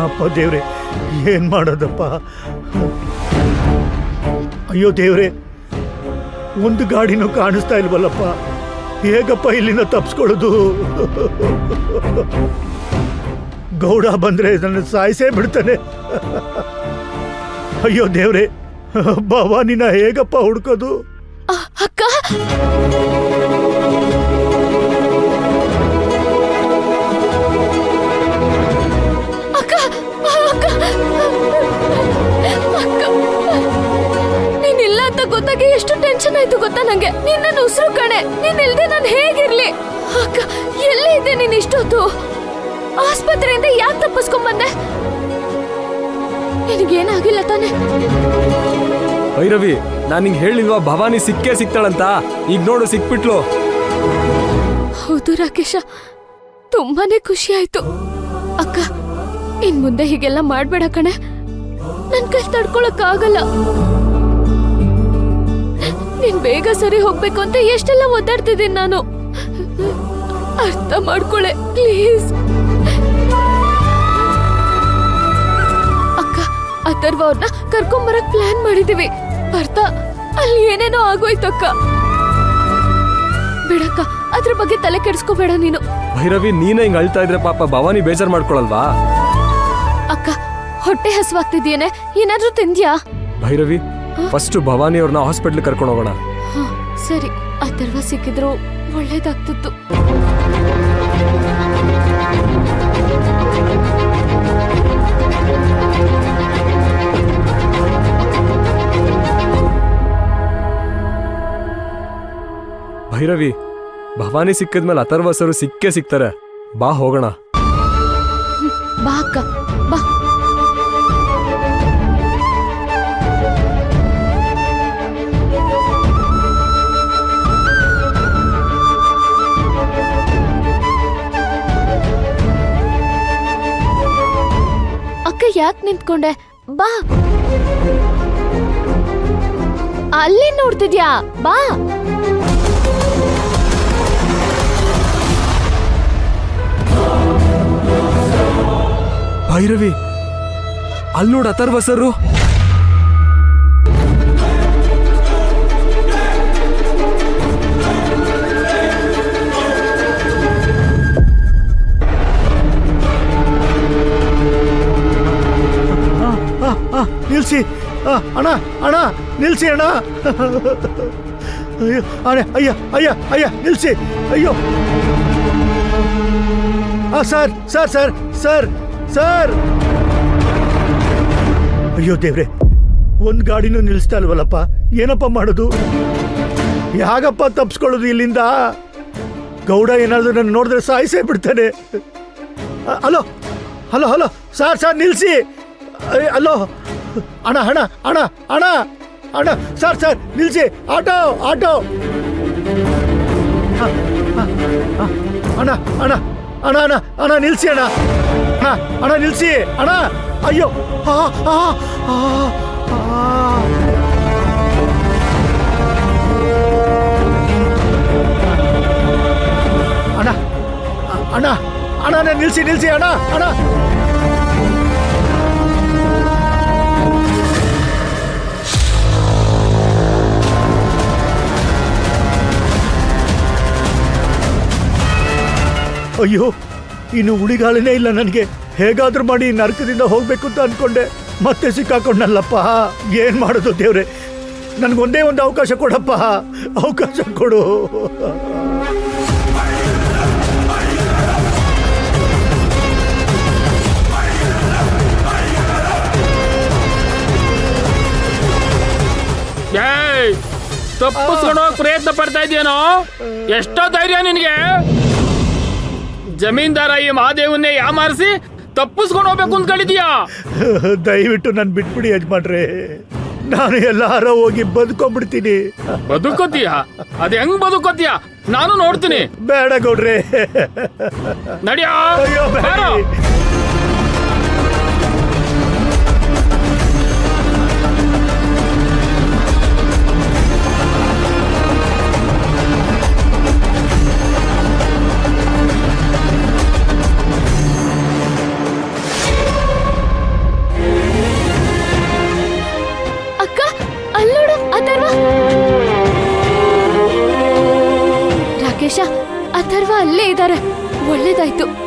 ಅಪ್ಪ ದೇವ್ರೆ, ಏನ್ ಮಾಡೋದಪ್ಪ? ಅಯ್ಯೋ ದೇವ್ರೆ, ಒಂದು ಗಾಡಿನೂ ಕಾಣಿಸ್ತಾ ಇಲ್ವಲ್ಲಪ್ಪ. ಹೇಗಪ್ಪ ಇಲ್ಲಿಂದ ತಪ್ಪಿಸ್ಕೊಳ್ಳೋದು? ಗೌಡ ಬಂದ್ರೆ ನನ್ನ ಸಾಯಿಸೇ ಬಿಡ್ತಾನೆ. ಅಯ್ಯೋ ದೇವ್ರೆ, ಭವಾನಿನ ಹೇಗಪ್ಪ ಹುಡ್ಕೋದು? ಅಕ್ಕ, ನೀನಿಲ್ಲ ಅಂತ ಗೊತ್ತಾಗಿ ಎಷ್ಟು ಟೆನ್ಷನ್ ಆಯ್ತು ಗೊತ್ತಾ ನಂಗೆ. ನೀನ್ ನನ್ನ ಉಸಿರು ಕಣೆ, ನೀನ್ ಇಲ್ದೆ ನಾನು ಹೇಗಿರ್ಲಿ? ಅಕ್ಕ, ಎಲ್ಲೇ ಇದ್ದೆ ನೀನ್ ಇಷ್ಟೊತ್ತು? ಆಸ್ಪತ್ರೆಯಿಂದ ಯಾಕೆ ತಪ್ಪಿಸ್ಕೊಂಡ್ ಬಂದೆ? ನಿನಗೇನಾಗಿಲ್ಲ ತಾನೆ? ಭೈರವಿ, ನಾನು ನಿಂಗೆ ಹೇಳಿಲ್ವಾ ಭವಾನಿ ಸಿಕ್ಕೇ ಸಿಗ್ತಾಳಂತ? ಈಗ ನೋಡು ಸಿಕ್ಬಿಟ್ಲು. ಹೌದು ರಾಕೇಶ, ತುಂಬಾನೇ ಖುಷಿ ಆಯ್ತು. ಅಕ್ಕ, ಇನ್ ಮುಂದೆ ಹೀಗೆಲ್ಲ ಮಾಡ್ಬೇಡ ಕಣೆ. ನನ್ ಕೈ ತಡ್ಕೊಳಕ್ ಆಗಲ್ಲ. ನೀನ್ ಬೇಗ ಸರಿ ಹೋಗ್ಬೇಕು ಅಂತ ಎಷ್ಟೆಲ್ಲ ಒದ್ದಾಡ್ತಿದ್ದೀನಿ ನಾನು. ಅರ್ಥ ಮಾಡ್ಕೊಳೆ ಪ್ಲೀಸ್. ಅಕ್ಕ, ಅಥರ್ವ ಅವ್ರನ್ನ ಕರ್ಕೊಂಬರಕ್ ಪ್ಲಾನ್ ಮಾಡಿದೀವಿ. ಬರ್ತಾ ಅಲ್ಲಿ ಏನೇನೋ ಆಗೋಯ್ತಕ್ಕ. ಬಿಡಕ್ಕ, ಅದ್ರ ಬಗ್ಗೆ ತಲೆ ಕೆಡಿಸ್ಕೋಬೇಡ ನೀನು. ಭೈರವಿ, ನೀನೇ ಹಿಂಗ್ ಅಳ್ತಾ ಇದ್ರೆ ಪಾಪ ಭವಾನಿ ಬೇಜಾರ್ ಮಾಡ್ಕೊಳಲ್ವಾ? ಅಕ್ಕ, ಹೊಟ್ಟೆ ಹಸುವಾಗ್ತಿದ್ಯೇನೆ, ಏನಾದ್ರೂ ತಿಂದ್ಯಾ? ಭೈರವಿ, ಫಸ್ಟ್ ಭವಾನಿ ಅವ್ರನ್ನ ಹಾಸ್ಪಿಟ್ಲ್ ಕರ್ಕೊಂಡು ಹೋಗೋಣ. ಸರಿ, ಅಥರ್ವ ಸಿಕ್ಕಿದ್ರು ಒಳ್ಳೇದಾಗ್ತಿತ್ತು. ಭೈರವಿ, ಭವಾನಿ ಸಿಕ್ಕಿದ್ಮೇಲೆ ಅಥರ್ವ ಸರು ಸಿಕ್ಕೇ ಸಿಗ್ತಾರೆ. ಬಾ ಹೋಗೋಣ. ಬಾ ಅಕ್ಕ, ಬಾ. ಅಕ್ಕ, ಯಾಕೆ ನಿಂತ್ಕೊಂಡೆ? ಬಾ. ಅಲ್ಲಿ ನೋಡ್ತಿದ್ಯಾ? ಬಾ. ಭೈರವಿ, ಅಲ್ಲಿ ನೋಡು ಅಥರ್ವ ಸರು. ನಿಲ್ಸಿ ಅಣ್ಣ, ಅಣ್ಣ ನಿಲ್ಸಿ ಅಣ್ಣ. ಅಯ್ಯೋ, ಅಯ್ಯ ಅಯ್ಯ ಅಯ್ಯ ನಿಲ್ಸಿ. ಅಯ್ಯೋ sir sir sir sir sir. ಅಯ್ಯೋ ದೇವ್ರೆ, ಒಂದ್ ಗಾಡಿನೂ ನಿಲ್ಸ್ತಾ ಇಲ್ವಲ್ಲಪ್ಪ. ಏನಪ್ಪ ಮಾಡೋದು? ಯಾಗಪ್ಪ ತಪ್ಸ್ಕೊಳ್ಳೋದು ಇಲ್ಲಿಂದ? ಗೌಡ ಏನಾದ್ರು ನನ್ನ ನೋಡಿದ್ರೆ ಸಾಯಿಸೇ ಬಿಡ್ತಾನೆ. Hello hello hello sir sir ನಿಲ್ಸಿ. ಅಲ್ಲೋ ಅಣ್ಣ ಅಣ್ಣ ಅಣ್ಣ ಅಣ್ಣ ಅಣ್ಣ ಸರ್ ಸರ್ ನಿಲ್ಸಿ. Auto auto. ಅಣ್ಣ ಅಣ್ಣ ಅಣ್ಣ ಅಣ್ಣ ಅಣ್ಣ ನಿಲ್ಸಿ ಅಣ್ಣ. ಅಣ್ಣ ಅಣ್ಣ ನಿಲ್ಸಿ ಅಣ್ಣ. ಅಯ್ಯೋ ಅಣ್ಣ ಅಣ್ಣ ಅಣ್ಣ ನಿಲ್ಸಿ ನಿಲ್ಸಿ ಅಣ್ಣ ಅಣ್ಣ. ಅಯ್ಯೋ, ಇನ್ನು ಉಳಿಗಾಲನೇ ಇಲ್ಲ ನನಗೆ. ಹೇಗಾದ್ರೂ ಮಾಡಿ ನರಕದಿಂದ ಹೋಗ್ಬೇಕು ಅಂತ ಅನ್ಕೊಂಡೆ, ಮತ್ತೆ ಸಿಕ್ಕಾಕೊಂಡಲ್ಲಪ್ಪ. ಏನ್ ಮಾಡೋದು ದೇವ್ರೆ? ನನ್ಗೊಂದೇ ಒಂದು ಅವಕಾಶ ಕೊಡಪ್ಪ, ಅವಕಾಶ ಕೊಡು. ತಪ್ಪಿಸ್ಕೊಂಡು ಹೋಗಿ ಪ್ರಯತ್ನ ಪಡ್ತಾ ಇದೆಯೇನೋ? ಎಷ್ಟೋ ಧೈರ್ಯ ನಿನಗೆ? ಜಮೀನ್ದಾರ ಈ ಮಹಾದೇವನ್ನೇ ಯಾಮಾರಿಸಿ ತಪ್ಪಿಸ್ಕೊಂಡು ಹೋಗ್ಬೇಕು ಅಂತ ಕಳಿದೀಯಾ? ದಯವಿಟ್ಟು ನನ್ ಬಿಟ್ಬಿಡಿ ಯಜಮಾನ್ರೆ. ನಾನು ಎಲ್ಲಾರ ಹೋಗಿ ಬದುಕೊಂಡ್ಬಿಡ್ತೀನಿ. ಬದುಕೋತೀಯ? ಅದ್ ಹೆಂಗ್ ಬದುಕೋತೀಯ? ನಾನು ನೋಡ್ತೀನಿ. ಬೇಡ ಗೌಡ್ರೆ, ನಡಿಯೋ. ಅಯ್ಯೋ ಬೇಡ. ಅಥರ್ವ ರಾಕೇಶ, ಅಥರ್ವ ಅಲ್ಲೇ ಇದ್ದಾರೆ. ಒಳ್ಳೇದಾಯ್ತು.